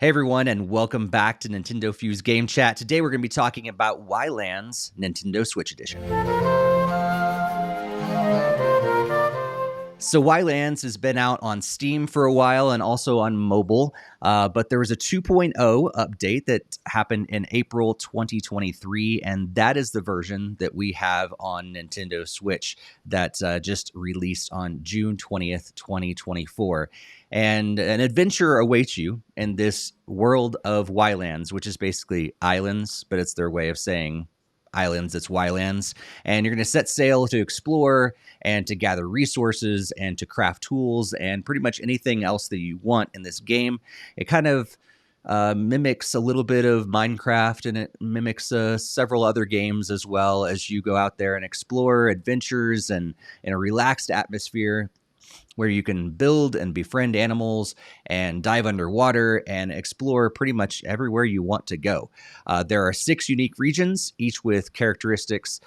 Hey everyone, and welcome back to NintendoFuse GameChat. Today we're going to be talking about YLands Nintendo Switch Edition. So YLands has been out on Steam for a while and also on mobile, but there was a 2.0 update that happened in April 2023, and that is the version that we have on Nintendo Switch that just released on June 20th, 2024. And an adventure awaits you in this world of YLands, which is basically islands, but it's their way of saying islands. It's YLands. And you're going to set sail to explore and to gather resources and to craft tools and pretty much anything else that you want in this game. It kind of mimics a little bit of Minecraft, and it mimics several other games as well as you go out there and explore adventures and in a relaxed atmosphere where you can build and befriend animals and dive underwater and explore pretty much everywhere you want to go. There are 6 unique regions, each with characteristics,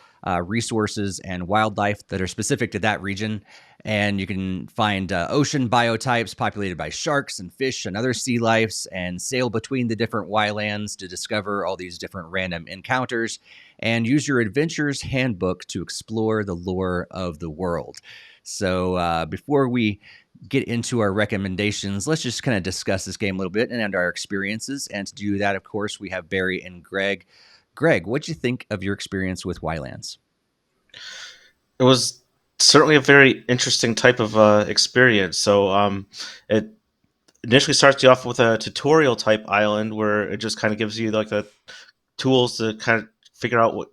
resources, and wildlife that are specific to that region. And you can find ocean biotypes populated by sharks and fish and other sea lives, and sail between the different YLands to discover all these different random encounters, and use your adventurer's handbook to explore the lore of the world. So before we get into our recommendations, let's just kind of discuss this game a little bit and our experiences. And to do that, of course, we have Barry and Greg. Greg, what'd you think of your experience with YLands? It was certainly a very interesting type of experience. It initially starts you off with a tutorial type island where it just kind of gives you like the tools to kind of figure out what.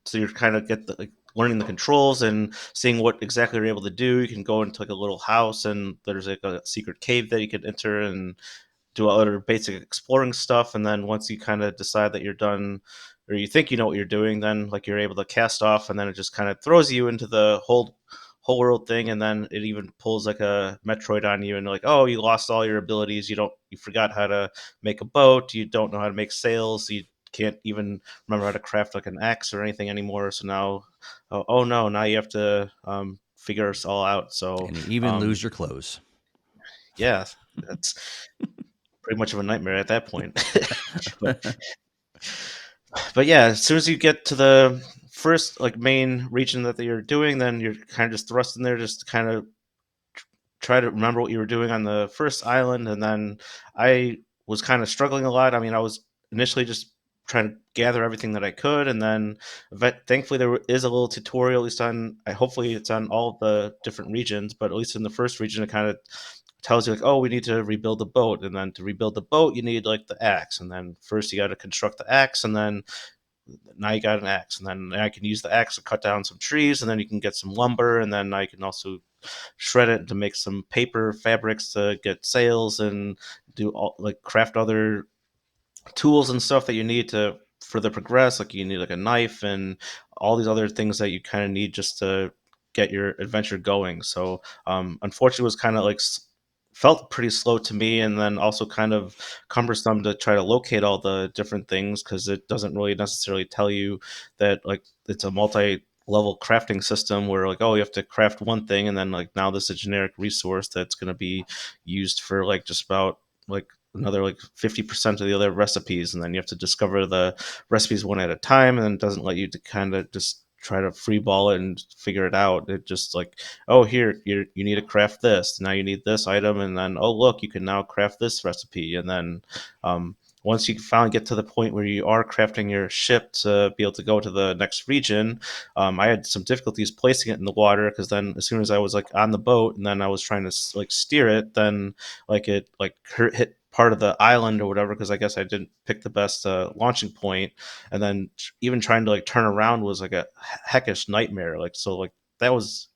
So you're kind of learning the controls and seeing what exactly you're able to do. You can go into like a little house and there's like a secret cave that you can enter and do other basic exploring stuff. And then once you kind of decide that you're done, or you think you know what you're doing, then like you're able to cast off, and then it just kind of throws you into the whole world thing. And then it even pulls like a Metroid on you, and like, oh, you lost all your abilities. You forgot how to make a boat. You don't know how to make sails. You can't even remember how to craft like an axe or anything anymore. So now, oh no, now you have to figure us all out. And you even lose your clothes. Yeah, that's pretty much of a nightmare at that point. but but yeah, as soon as you get to the first like main region that you're doing, then you're kind of just thrust in there just to kind of try to remember what you were doing on the first island. And then I was kind of struggling a lot. I mean, I was initially just trying to gather everything that I could, and then thankfully there is a little tutorial, at least on, hopefully it's on all the different regions, but at least in the first region it kind of tells you like, oh, we need to rebuild the boat, and then to rebuild the boat you need like the axe, and then first you got to construct the axe, and then now you got an axe, and then I can use the axe to cut down some trees, and then you can get some lumber, and then I can also shred it to make some paper fabrics to get sails and do all like craft other tools and stuff that you need to further progress. Like you need like a knife and all these other things that you kind of need just to get your adventure going. So unfortunately, it was kind of like felt pretty slow to me, and then also kind of cumbersome to try to locate all the different things because it doesn't really necessarily tell you that like it's a multi-level crafting system where like, oh, you have to craft one thing, and then like now this is a generic resource that's going to be used for like just about like another like 50% of the other recipes, and then you have to discover the recipes one at a time, and then it doesn't let you to kind of just try to free ball it and figure it out. It just like, oh, here you need to craft this, now you need this item, and then oh look, you can now craft this recipe. And then once you finally get to the point where you are crafting your ship to be able to go to the next region, I had some difficulties placing it in the water because then as soon as I was like on the boat and then I was trying to like steer it, then like it like hit part of the island or whatever, because I guess I didn't pick the best launching point. And then even trying to like turn around was like a heckish nightmare. Like so like that was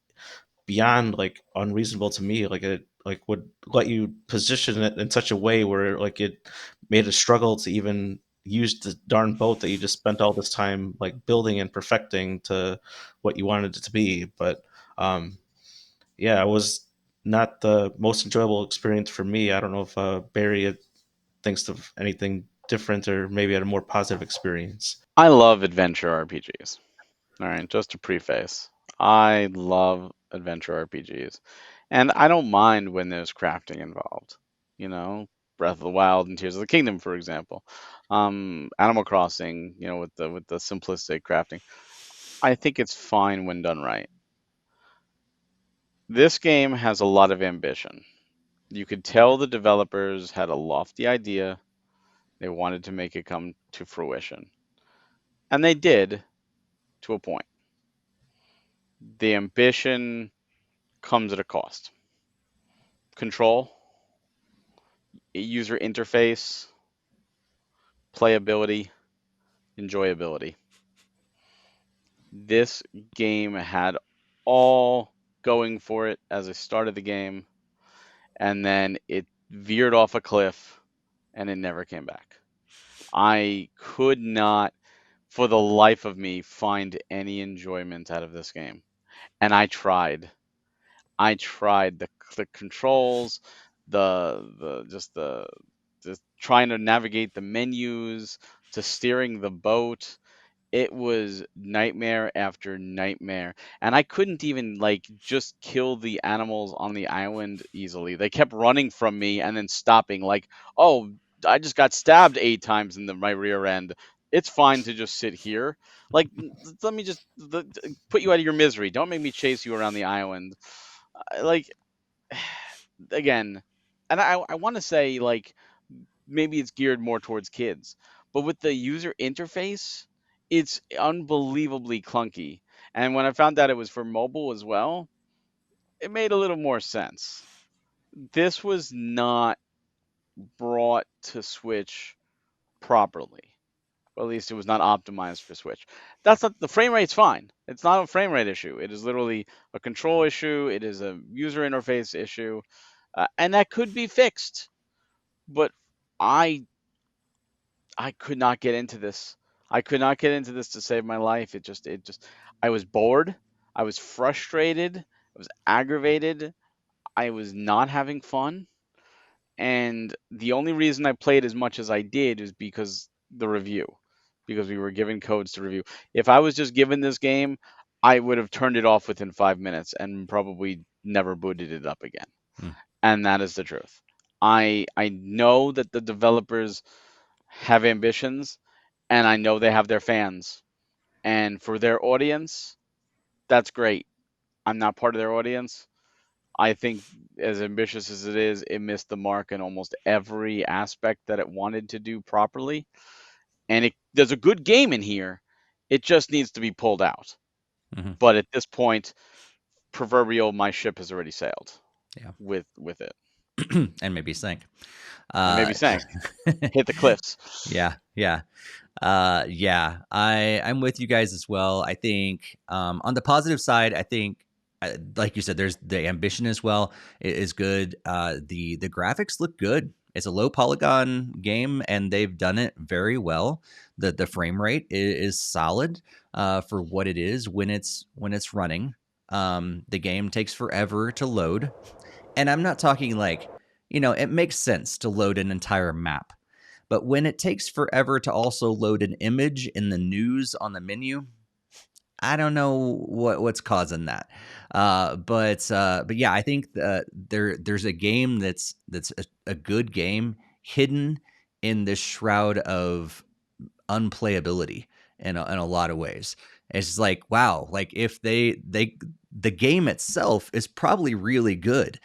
beyond like unreasonable to me. Like it like would let you position it in such a way where like it made a struggle to even use the darn boat that you just spent all this time like building and perfecting to what you wanted it to be. But um yeah, it was not the most enjoyable experience for me. I don't know if Barry thinks of anything different or maybe had a more positive experience. I love adventure RPGs. All right, just to preface, I love adventure RPGs. And I don't mind when there's crafting involved. You know, Breath of the Wild and Tears of the Kingdom, for example. Animal Crossing, with the simplistic crafting. I think it's fine when done right. This game has a lot of ambition. You could tell the developers had a lofty idea. They wanted to make it come to fruition. And they did, to a point. The ambition comes at a cost. Control, user interface, playability, enjoyability. This game had all going for it as I started the game, and then it veered off a cliff and it never came back. I could not, for the life of me, find any enjoyment out of this game. And I tried. I tried the controls, just trying to navigate the menus, to steering the boat. It was nightmare after nightmare. And I couldn't even just kill the animals on the island easily. They kept running from me and then stopping like, "Oh, I just got stabbed 8 times in my rear end. It's fine to just sit here. Like, let me just put you out of your misery. Don't make me chase you around the island." Like, again, and I want to say maybe it's geared more towards kids, but with the user interface, it's unbelievably clunky. And when I found out it was for mobile as well, it made a little more sense. This was not brought to Switch properly. Or at least it was not optimized for Switch. That's not the frame rate's fine. It's not a frame rate issue. It is literally a control issue. It is a user interface issue, and that could be fixed. But I could not get into this. I could not get into this to save my life. I was bored. I was frustrated. I was aggravated. I was not having fun. And the only reason I played as much as I did is because because we were given codes to review. If I was just given this game, I would have turned it off within 5 minutes and probably never booted it up again. Hmm. And that is the truth. I know that the developers have ambitions, and I know they have their fans. And for their audience, that's great. I'm not part of their audience. I think, as ambitious as it is, it missed the mark in almost every aspect that it wanted to do properly. And there's a good game in here. It just needs to be pulled out. Mm-hmm. But at this point, proverbial my ship has already sailed. Yeah. With it. And maybe sank. And maybe sank. Hit the cliffs. Yeah. I'm with you guys as well. I think on the positive side, I think like you said, there's the ambition as well is good. The graphics look good. It's a low polygon game, and they've done it very well. The frame rate is solid for what it is when it's running. The game takes forever to load, and I'm not talking it makes sense to load an entire map. But when it takes forever to also load an image in the news on the menu, I don't know what's causing that. But yeah, I think there's a game that's a good game hidden in this shroud of unplayability in a lot of ways. It's just like, wow, like if the game itself is probably really good.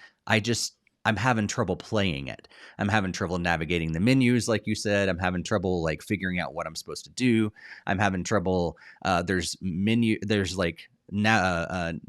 I'm having trouble playing it. I'm having trouble navigating the menus, like you said. I'm having trouble figuring out what I'm supposed to do. I'm having trouble. There's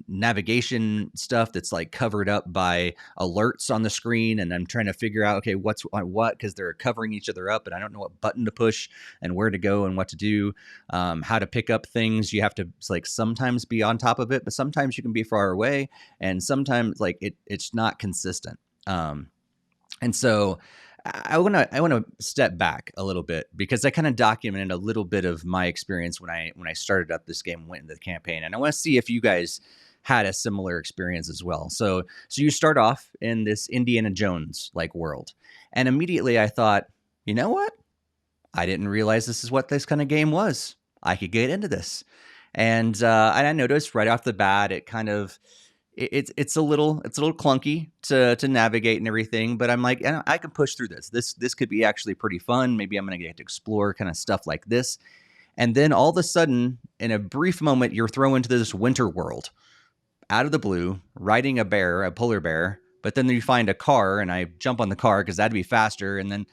navigation stuff that's covered up by alerts on the screen, and I'm trying to figure out what's on what, because they're covering each other up, and I don't know what button to push and where to go and what to do. How to pick up things. You have to sometimes be on top of it, but sometimes you can be far away, and sometimes it's not consistent. And so I want to step back a little bit, because I kind of documented a little bit of my experience when I started up this game and went into the campaign, and I want to see if you guys had a similar experience as well. So you start off in this Indiana Jones world, and immediately I thought, you know what? I didn't realize this is what this kind of game was. I could get into this, and I noticed right off the bat it kind of it's a little clunky to navigate and everything, but I'm like, I can push through this. This could be actually pretty fun. Maybe I'm gonna get to explore kind of stuff like this. And then all of a sudden, in a brief moment, you're thrown into this winter world out of the blue, riding a polar bear. But then you find a car, and I jump on the car because that'd be faster. And then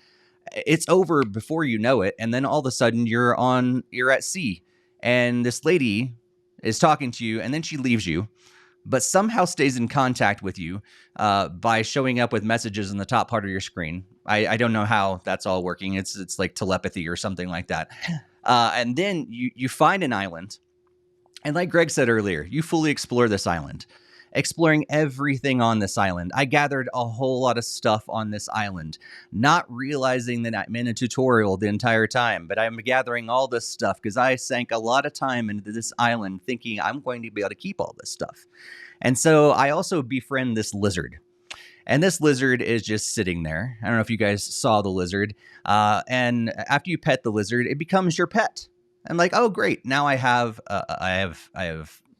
it's over before you know it. And then all of a sudden, you're at sea, and this lady is talking to you, and then she leaves you, but somehow stays in contact with you by showing up with messages in the top part of your screen. I don't know how that's all working. It's like telepathy or something like that. And then you find an island. And like Greg said earlier, you fully explore this island, exploring everything on this island. I gathered a whole lot of stuff on this island, not realizing that I'm in a tutorial the entire time, but I'm gathering all this stuff because I sank a lot of time into this island thinking I'm going to be able to keep all this stuff. And so I also befriend this lizard. And this lizard is just sitting there. I don't know if you guys saw the lizard. And after you pet the lizard, it becomes your pet. I'm like, oh, great. Now I have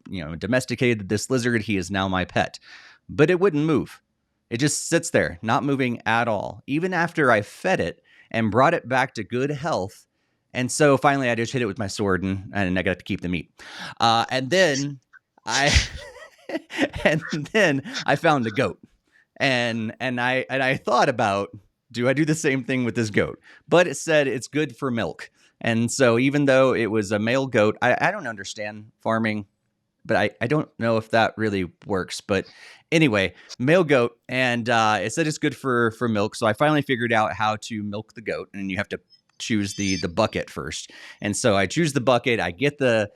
domesticated this lizard. He is now my pet. But it wouldn't move. It just sits there, not moving at all, even after I fed it and brought it back to good health. And so finally I just hit it with my sword and I got to keep the meat. And then I found the goat. And I thought about, do I do the same thing with this goat? But it said it's good for milk. And so even though it was a male goat, I don't understand farming, but I don't know if that really works. But anyway, male goat, and it said it's good for milk. So I finally figured out how to milk the goat, and you have to choose the bucket first. And so I choose the bucket, I get the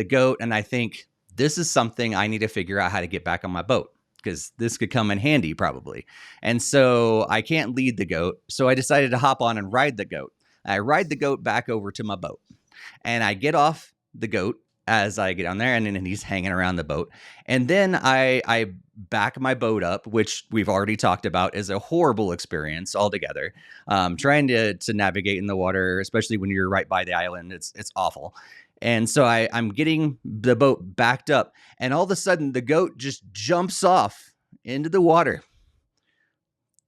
goat, and I think this is something I need to figure out how to get back on my boat, because this could come in handy probably. And so I can't lead the goat. So I decided to hop on and ride the goat. I ride the goat back over to my boat, and I get off the goat as I get on there, and then he's hanging around the boat. And then I back my boat up, which we've already talked about is a horrible experience altogether. Trying to navigate in the water, especially when you're right by the island, it's awful. And so I'm getting the boat backed up, and all of a sudden the goat just jumps off into the water.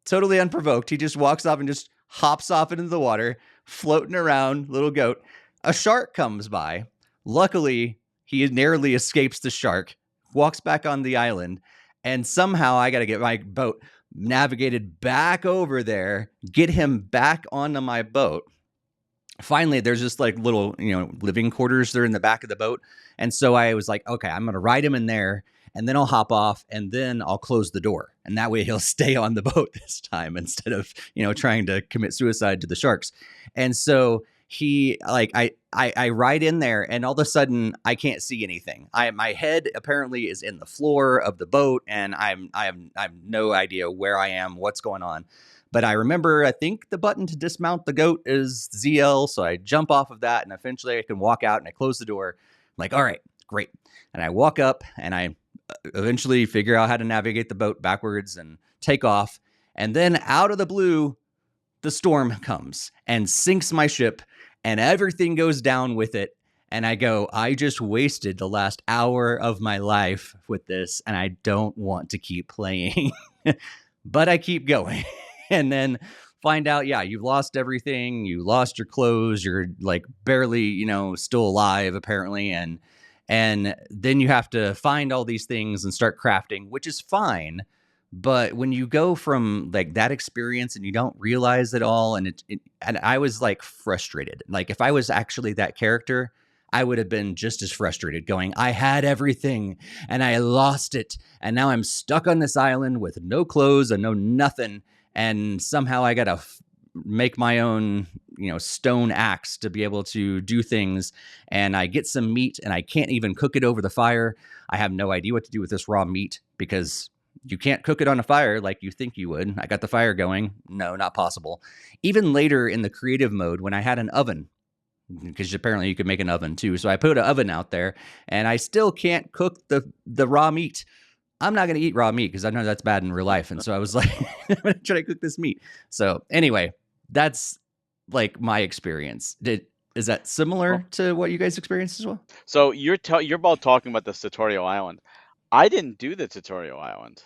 Totally unprovoked. He just walks off and just hops off into the water, floating around, little goat. A shark comes by. Luckily, he narrowly escapes the shark, walks back on the island, and somehow I got to get my boat navigated back over there, get him back onto my boat. Finally, there's just like little, living quarters there in the back of the boat. And so I was like, okay, I'm going to ride him in there, and then I'll hop off, and then I'll close the door. And that way he'll stay on the boat this time instead of, trying to commit suicide to the sharks. And so he, like, I ride in there, and all of a sudden I can't see anything. My head apparently is in the floor of the boat, and I have no idea where I am, what's going on. But I remember, I think the button to dismount the goat is ZL. So I jump off of that, and eventually I can walk out, and I close the door. I'm like, all right, great. And I walk up, and I eventually figure out how to navigate the boat backwards and take off. And then out of the blue, the storm comes and sinks my ship, and everything goes down with it. And I go, I just wasted the last hour of my life with this, and I don't want to keep playing. But I keep going. And then find out, yeah, you've lost everything. You lost your clothes. You're like barely, still alive, apparently. And then you have to find all these things and start crafting, which is fine. But when you go from like that experience and you don't realize it all, and and I was like frustrated. Like if I was actually that character, I would have been just as frustrated, going, I had everything and I lost it. And now I'm stuck on this island with no clothes and no nothing. And somehow I got to make my own, stone axe to be able to do things. And I get some meat, and I can't even cook it over the fire. I have no idea what to do with this raw meat, because you can't cook it on a fire like you think you would. I got the fire going. No, not possible. Even later in the creative mode, when I had an oven, because apparently you could make an oven too. So I put an oven out there, and I still can't cook the raw meat. I'm not going to eat raw meat because I know that's bad in real life. And so I was like, I'm going to try to cook this meat. So anyway, that's like my experience. Is that similar to what you guys experienced as well? So you're about talking about this tutorial island. I didn't do the tutorial island.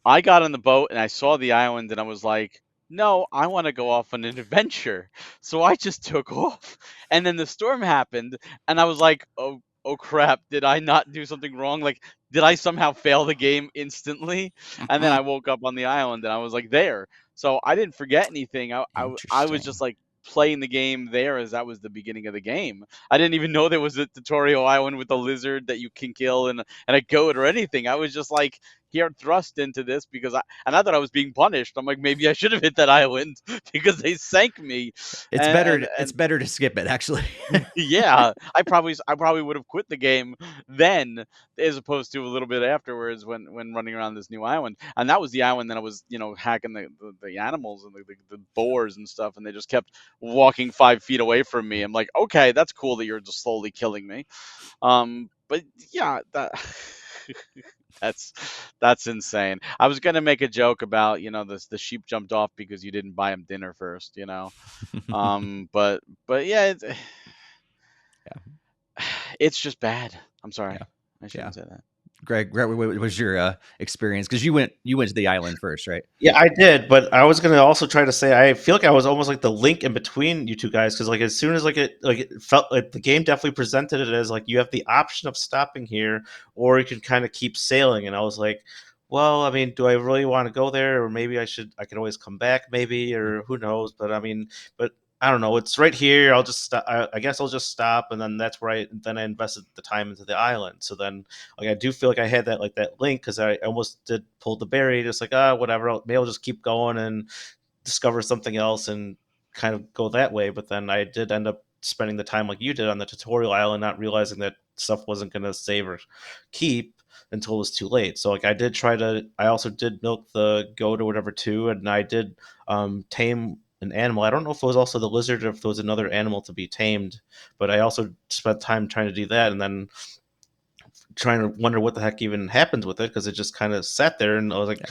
I got on the boat and I saw the island and I was like, no, I want to go off on an adventure. So I just took off. And then the storm happened and I was like, oh crap, did I not do something wrong? Like, did I somehow fail the game instantly? And then I woke up on the island and I was like there. So I didn't forget anything. I was just Interesting. like playing the game there as that was the beginning of the game. I didn't even know there was a tutorial island with a lizard that you can kill and a goat or anything. I was just like, here thrust into this because I thought I was being punished. I'm like, maybe I should have hit that island because they sank me. It's And better. It's better to skip it, actually. yeah, I probably would have quit the game then as opposed to a little bit afterwards when running around this new island. And that was the island that I was, hacking the animals and the boars and stuff, and they just kept walking 5 feet away from me. I'm like, okay, that's cool that you're just slowly killing me. But yeah, that that's that's insane. I was gonna make a joke about, the sheep jumped off because you didn't buy him dinner first. But yeah, it's just bad. I'm sorry. Yeah. I Yeah. shouldn't say that. Greg, what was your experience? Because you went to the island first, right? Yeah, I did, but I was gonna also try to say I feel like I was almost like the link in between you two guys because like as soon as it felt like the game definitely presented it as like you have the option of stopping here or you can kind of keep sailing, and I was like, well, I mean, do I really want to go there, or maybe I could always come back, maybe, or who knows? But I mean, but I don't know. It's right here. I'll just stop. I guess I'll just stop, and then that's where I invested the time into the island. So then like I do feel like I had that link because I almost did pull the berry, just like whatever. Maybe I'll just keep going and discover something else and kind of go that way. But then I did end up spending the time like you did on the tutorial island, not realizing that stuff wasn't going to save or keep until it was too late. So like I also did milk the goat or whatever too, and I did tame an animal. I don't know if it was also the lizard or if there was another animal to be tamed, but I also spent time trying to do that, and then trying to wonder what the heck even happens with it because it just kind of sat there, and I was like, Yeah.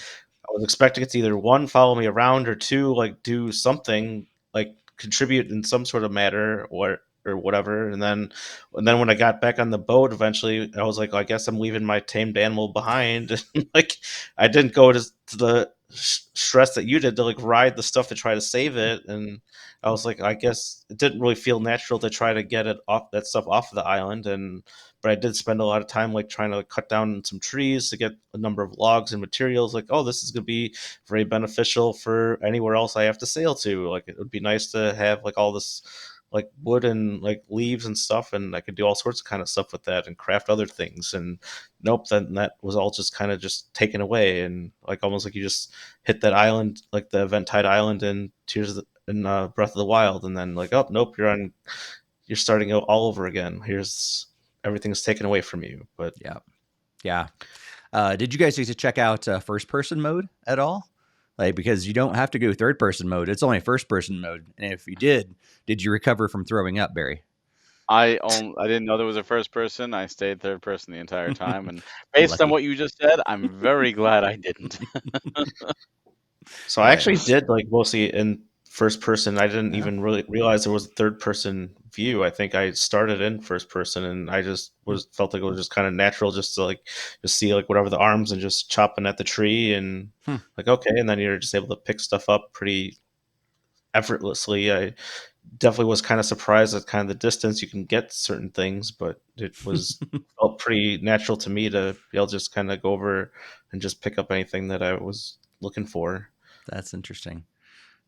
I was expecting it to either one follow me around or two like do something like contribute in some sort of matter or whatever. And then when I got back on the boat, eventually I was like, I guess I'm leaving my tamed animal behind. And like I didn't go to the stress that you did to like ride the stuff to try to save it, and I was like, I guess it didn't really feel natural to try to get it off that stuff off of the island. And but I did spend a lot of time like trying to cut down some trees to get a number of logs and materials. Like, oh, this is going to be very beneficial for anywhere else I have to sail to. Like, it would be nice to have like all this like wood and like leaves and stuff, and I could do all sorts of kind of stuff with that and craft other things. And nope, then that was all just kind of just taken away, and like almost like you just hit that island, like the Eventide Island in Breath of the Wild, and then like, oh nope, you're starting all over again. Here's everything's taken away from you. But Yeah. Yeah. Did you guys get to check out first person mode at all? Like, because you don't have to go third person mode. It's only first person mode. And if you did you recover from throwing up, Barry? I didn't know there was a first person. I stayed third person the entire time, and based on Lucky. what you just said, I'm very glad I didn't. so I Yeah. actually did like mostly in first person. I didn't Yeah. even really realize there was a third person view. I think I started in first person, and I just felt like it was just kind of natural just to like just see like whatever the arms and just chopping at the tree and Hmm. like okay, and then you're just able to pick stuff up pretty effortlessly. I definitely was kind of surprised at kind of the distance you can get certain things, but it was felt pretty natural to me to be able to just kind of go over and just pick up anything that I was looking for. That's interesting.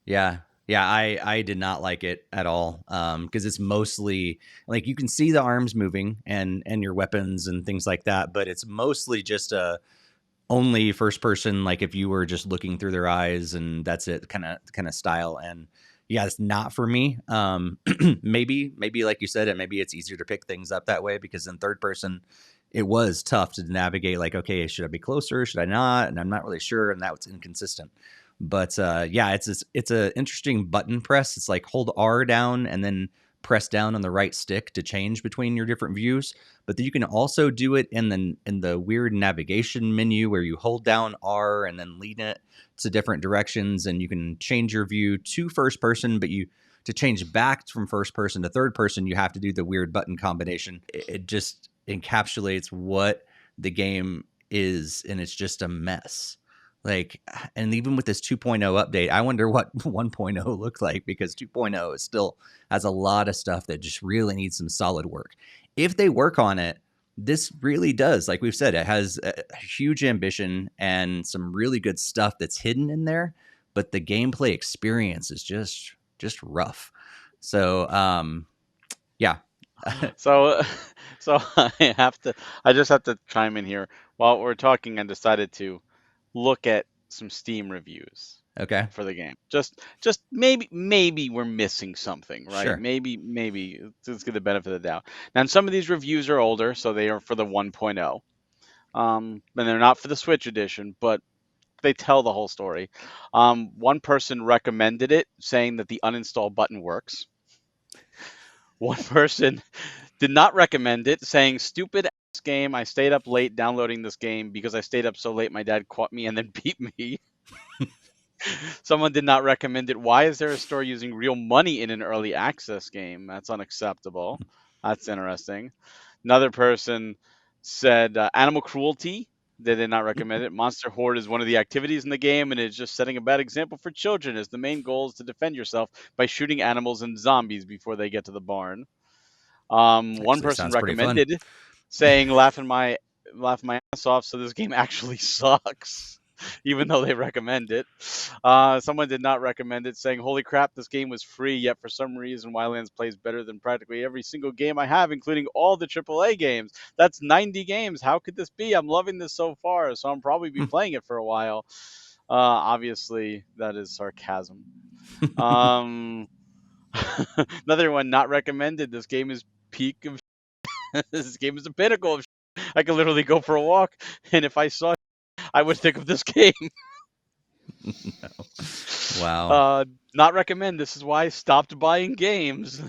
Yeah. Yeah, I did not like it at all because it's mostly like you can see the arms moving and your weapons and things like that, but it's mostly just only first person, like if you were just looking through their eyes and that's it kind of style. And yeah, it's not for me. Maybe like you said, maybe it's easier to pick things up that way because in third person it was tough to navigate, like, okay, should I be closer, should I not, and I'm not really sure, and that was inconsistent. But yeah, it's a interesting button press. It's like hold R down and then press down on the right stick to change between your different views. But then you can also do it in the weird navigation menu where you hold down R and then lean it to different directions, and you can change your view to first person. But to change back from first person to third person, you have to do the weird button combination. It just encapsulates what the game is, and it's just a mess. Like, and even with this 2.0 update, I wonder what 1.0 looked like, because 2.0 is still has a lot of stuff that just really needs some solid work. If they work on it, this really does, like we've said, it has a huge ambition and some really good stuff that's hidden in there, but the gameplay experience is just rough. So, yeah. So, so I just have to chime in here. While we're talking, I decided to look at some Steam reviews Okay. for the game. Just maybe we're missing something, right? Sure. Maybe let's get the benefit of the doubt. Now, some of these reviews are older, so they are for the 1.0. And they're not for the Switch edition, but they tell the whole story. One person recommended it, saying that the uninstall button works. One person did not recommend it, saying, "Stupid ass game. I stayed up late downloading this game because I stayed up so late my dad caught me and then beat me." Someone did not recommend it. "Why is there a store using real money in an early access game? That's unacceptable." That's interesting. Another person said, "Animal cruelty." They did not recommend it. "Monster Horde is one of the activities in the game, and it's just setting a bad example for children, as the main goal is to defend yourself by shooting animals and zombies before they get to the barn." One Actually person sounds pretty fun. recommended, saying, laughing my ass off, so this game actually sucks, even though they recommend it. Someone did not recommend it, saying, "Holy crap, this game was free, yet for some reason YLands plays better than practically every single game I have, including all the AAA games. That's 90 games. How could this be? I'm loving this so far, so I'll probably be playing it for a while." Obviously, that is sarcasm. Um, Another one not recommended. This game is peak of this game is a pinnacle of I could literally go for a walk, and if I saw I would think of this game. No. Wow. Not recommend. This is why I stopped buying games.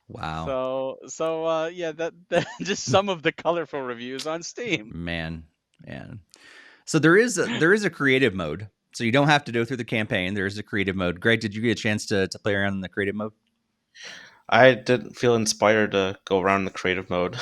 Wow. So yeah, that just some of the colorful reviews on Steam. Man. So there is a creative mode. So you don't have to go through the campaign. There is a creative mode. Greg, did you get a chance to play around in the creative mode? I didn't feel inspired to go around the creative mode.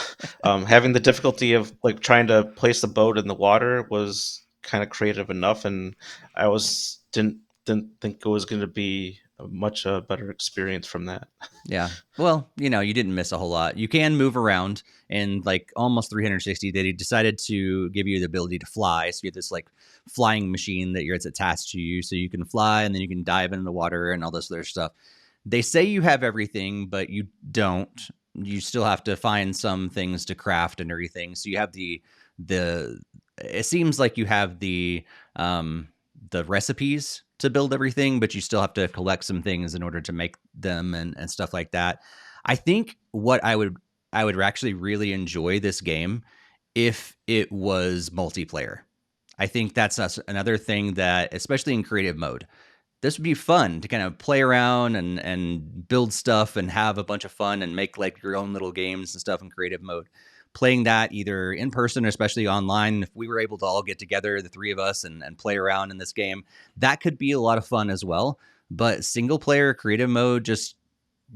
Having the difficulty of like trying to place the boat in the water was kind of creative enough, and I was didn't think it was going to be a much better experience from that. Yeah. Well, you didn't miss a whole lot. You can move around in like almost 360. They decided to give you the ability to fly. So you have this like flying machine it's attached to you. So you can fly, and then you can dive into the water and all this other stuff. They say you have everything, but you don't. You still have to find some things to craft and everything. So you have the it seems like you have the recipes to build everything, but you still have to collect some things in order to make them and stuff like that. I think what I would actually really enjoy this game if it was multiplayer. I think that's another thing that, especially in creative mode, this would be fun to kind of play around and build stuff and have a bunch of fun and make like your own little games and stuff in creative mode. Playing that either in person or especially online, if we were able to all get together, the three of us, and play around in this game, that could be a lot of fun as well. But single player creative mode, just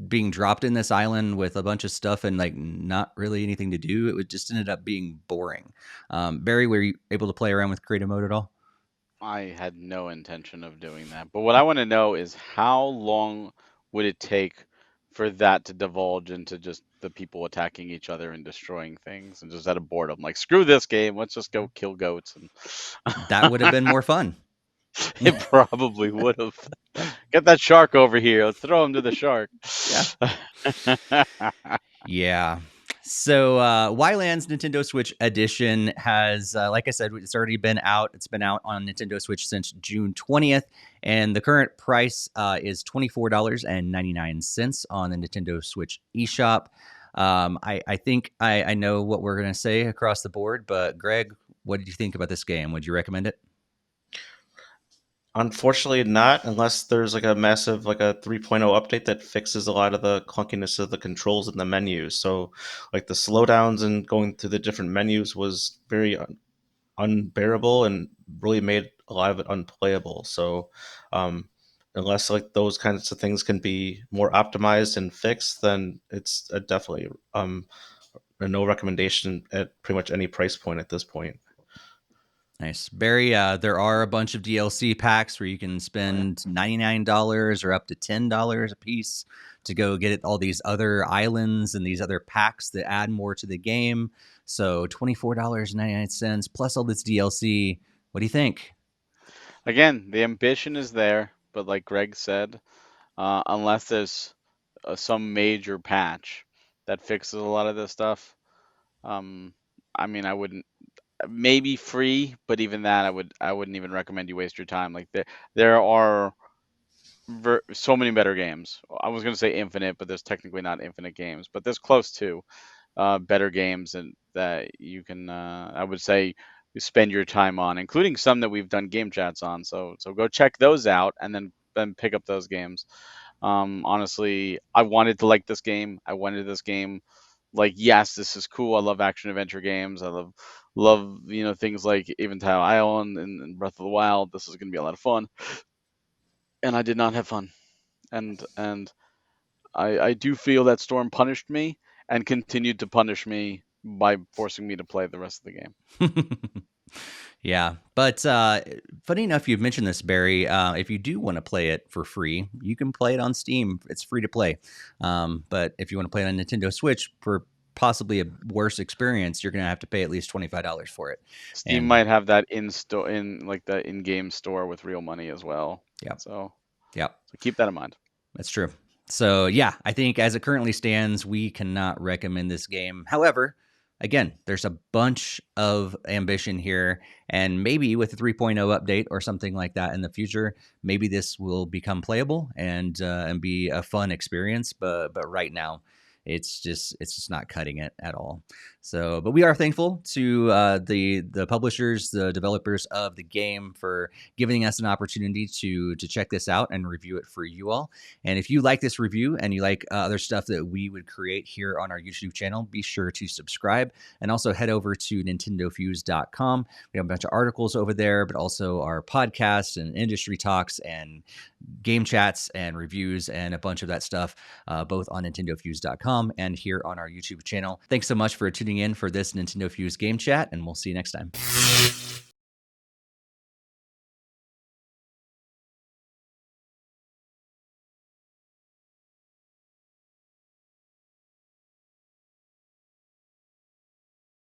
being dropped in this island with a bunch of stuff and like not really anything to do, it would just ended up being boring. Barry, were you able to play around with creative mode at all? I had no intention of doing that. But what I want to know is how long would it take for that to divulge into just the people attacking each other and destroying things and just out of boredom? Like, screw this game, let's just go kill goats. And That would have been more fun. it probably would have. Get that shark over here. Let's throw him to the shark. Yeah. Yeah. So YLands Nintendo Switch Edition has, like I said, it's already been out. It's been out on Nintendo Switch since June 20th, and the current price is $24.99 on the Nintendo Switch eShop. I think I know what we're going to say across the board, but Greg, what did you think about this game? Would you recommend it? Unfortunately, not unless there's like a massive like a 3.0 update that fixes a lot of the clunkiness of the controls and the menus. So, like the slowdowns and going through the different menus was very unbearable and really made a lot of it unplayable. So, um, unless like those kinds of things can be more optimized and fixed, then it's definitely a no recommendation at pretty much any price point at this point. Nice. Barry, there are a bunch of DLC packs where you can spend $99 or up to $10 a piece to go get all these other islands and these other packs that add more to the game. So $24.99 plus all this DLC. What do you think? Again, the ambition is there, but like Greg said, unless there's some major patch that fixes a lot of this stuff, I mean, I wouldn't. Maybe free, but even that, I wouldn't even recommend you waste your time. Like there are so many better games. I was going to say infinite, but there's technically not infinite games, but there's close to better games and that you can. I would say you spend your time on, including some that we've done game chats on. So go check those out and then pick up those games. Honestly, I wanted to like this game. I wanted this game. Like, yes, this is cool. I love action adventure games. I love things like Eventide Island and Breath of the Wild. This is going to be a lot of fun, and I did not have fun. And I do feel that Storm punished me and continued to punish me by forcing me to play the rest of the game. Yeah, but funny enough, you've mentioned this, Barry. If you do want to play it for free, you can play it on Steam. It's free to play. But if you want to play it on Nintendo Switch for possibly a worse experience, you're going to have to pay at least $25 for it. Steam might have that in store, in like the in-game store with real money as well. Yeah. So keep that in mind. That's true. So yeah, I think as it currently stands, we cannot recommend this game. However, again, there's a bunch of ambition here, and maybe with a 3.0 update or something like that in the future, maybe this will become playable and be a fun experience. But right now, it's just not cutting it at all. So, but we are thankful to the publishers, the developers of the game for giving us an opportunity to check this out and review it for you all. And if you like this review and you like other stuff that we would create here on our YouTube channel, be sure to subscribe and also head over to NintendoFuse.com. We have a bunch of articles over there, but also our podcasts and industry talks and game chats and reviews and a bunch of that stuff, both on NintendoFuse.com and here on our YouTube channel. Thanks so much for tuning in for this Nintendo Fuse Game Chat, and we'll see you next time.